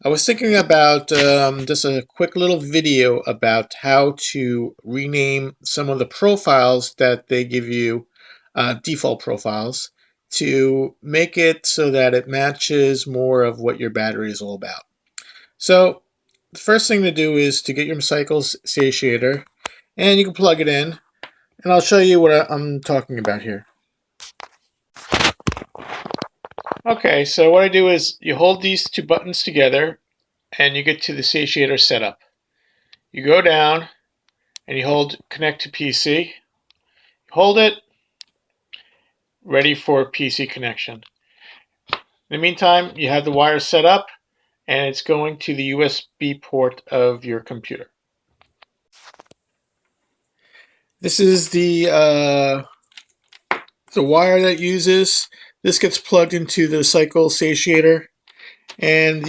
I was thinking about just a quick little video about how to rename some of the profiles that they give you, default profiles, to make it so that it matches more of what your battery is all about. So the first thing to do is to get your cycles satiator, and you can plug it in, and I'll show you what I'm talking about here. Okay, so what I do is you hold these two buttons together, and you get to the satiator setup. You go down, and you hold connect to PC. Hold it, ready for PC connection. In the meantime, you have the wire set up, and it's going to the USB port of your computer. This is the wire that uses. This gets plugged into the cycle satiator, and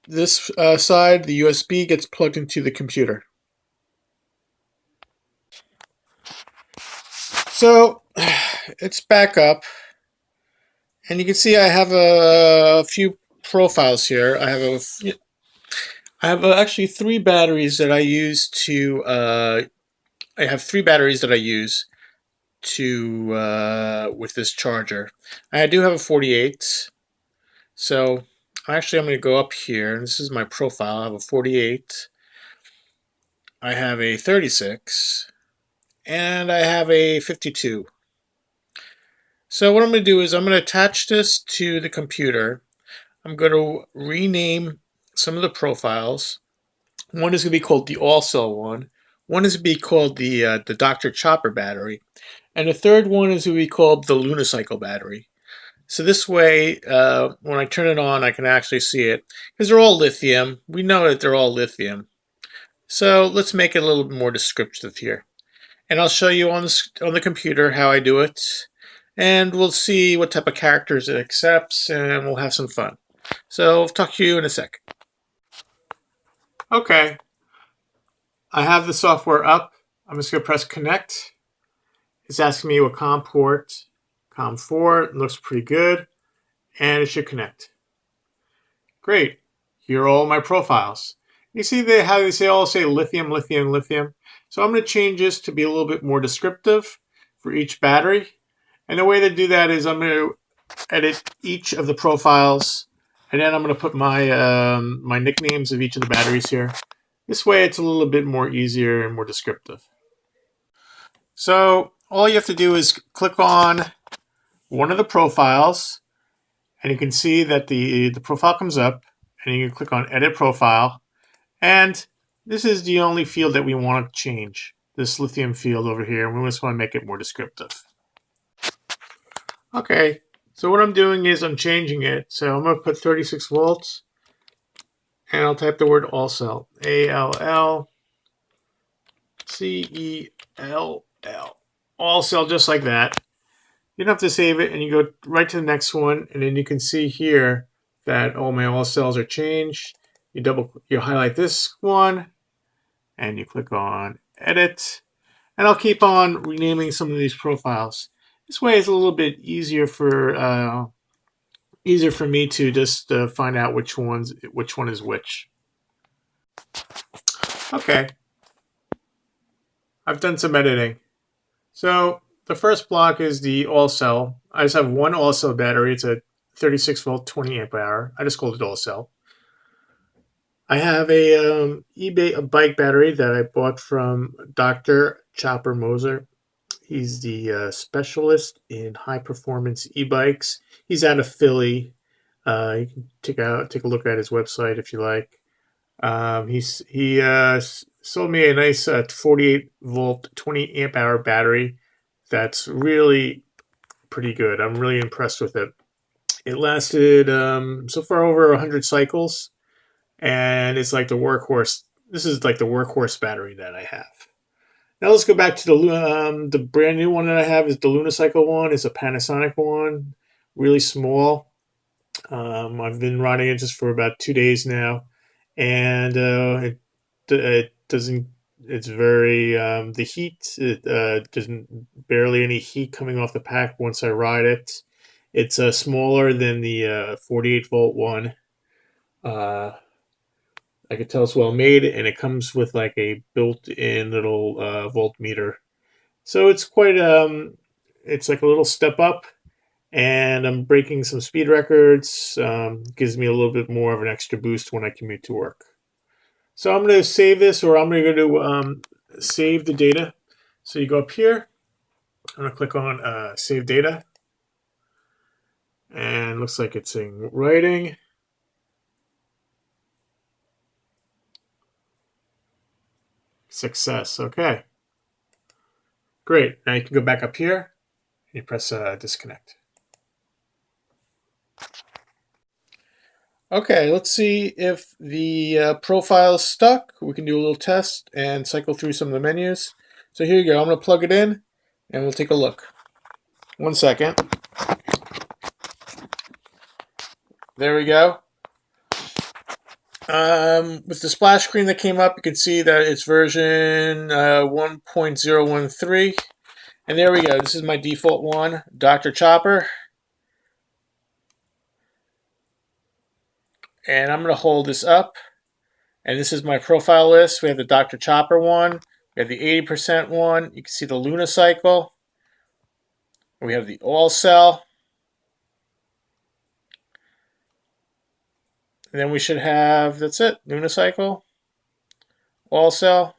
this side, the USB, gets plugged into the computer. So it's back up, and you can see I have a few profiles here. I have actually three batteries that I use to. I have three batteries that I use to with this charger. I do have a 48, so actually I'm going to go up here, and this is my profile. I have a 48. I have a 36, and I have a 52. So what I'm going to do is I'm going to attach this to the computer. I'm going to rename some of the profiles. One is going to be called the all-cell one. One is going to be called the Dr. Chopper battery. And the third one is going to be called the Lunicycle battery. So this way, when I turn it on, I can actually see it. Because they're all lithium. We know that they're all lithium. So let's make it a little bit more descriptive here. And I'll show you on the computer how I do it. And we'll see what type of characters it accepts, and we'll have some fun. So I'll talk to you in a sec. Okay, I have the software up. I'm just going to press connect. It's asking me what COM port. COM4, it looks pretty good, and it should connect. Great. Here are all my profiles. You see how they all say lithium, lithium, lithium. So I'm going to change this to be a little bit more descriptive for each battery. And the way to do that is I'm going to edit each of the profiles, and then I'm going to put my my nicknames of each of the batteries here. This way it's a little bit more easier and more descriptive. So all you have to do is click on one of the profiles, and you can see that the profile comes up, and you can click on edit profile, and this is the only field that we want to change, this lithium field over here, and we just want to make it more descriptive. Okay, so what I'm doing is I'm changing it. So I'm going to put 36 volts, and I'll type the word all-cell, A-L-L-C-E-L-L, all-cell, just like that. You don't have to save it, and you go right to the next one, and then you can see here that all my all cells are changed. You highlight this one, and you click on edit, and I'll keep on renaming some of these profiles. This way, it's a little bit easier for me to just find out which one is which. Okay, I've done some editing. So the first block is the all cell. I just have one all cell battery. It's a 36 volt, 20 amp hour. I just called it all cell. I have a eBay bike battery that I bought from Dr. Chopper Moser. He's the specialist in high performance e-bikes. He's out of Philly. You can take a look at his website if you like. He sold me a nice 48 volt, 20 amp hour battery that's really pretty good. I'm really impressed with it. It lasted so far over 100 cycles, and it's like the workhorse. This is like the workhorse battery that I have. Now let's go back to the brand new one that I have is the Lunicycle one. It's a Panasonic one, really small. I've been riding it just for about 2 days now, and it doesn't. It's very the heat. It doesn't barely any heat coming off the pack once I ride it. It's smaller than the 48 volt one, I could tell it's well made, and it comes with like a built-in little voltmeter. So it's quite it's like a little step up, and I'm breaking some speed records. Gives me a little bit more of an extra boost when I commute to work. So I'm going to save this, or I'm going to go to save the data. So you go up here. I'm going to click on Save Data, and looks like it's in writing. Success. Okay. Great. Now you can go back up here and you press disconnect. Okay, let's see if the profile is stuck. We can do a little test and cycle through some of the menus. So here you go. I'm going to plug it in and we'll take a look. 1 second. There we go. With the splash screen that came up, you can see that it's version 1.013. And there we go. This is my default one, Dr. Chopper. And I'm going to hold this up. And this is my profile list. We have the Dr. Chopper one. We have the 80% one. You can see the Luna cycle. We have the all cell. And then we should have, that's it, Luna cycle, all cell,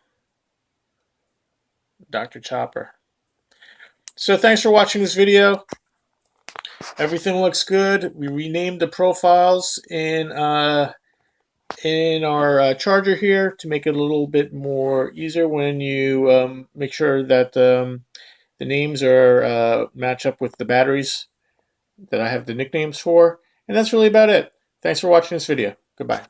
Dr. Chopper. So thanks for watching this video. Everything looks good. We renamed the profiles in our charger here to make it a little bit more easier when you make sure that the names are match up with the batteries that I have the nicknames for. And that's really about it. Thanks for watching this video. Goodbye.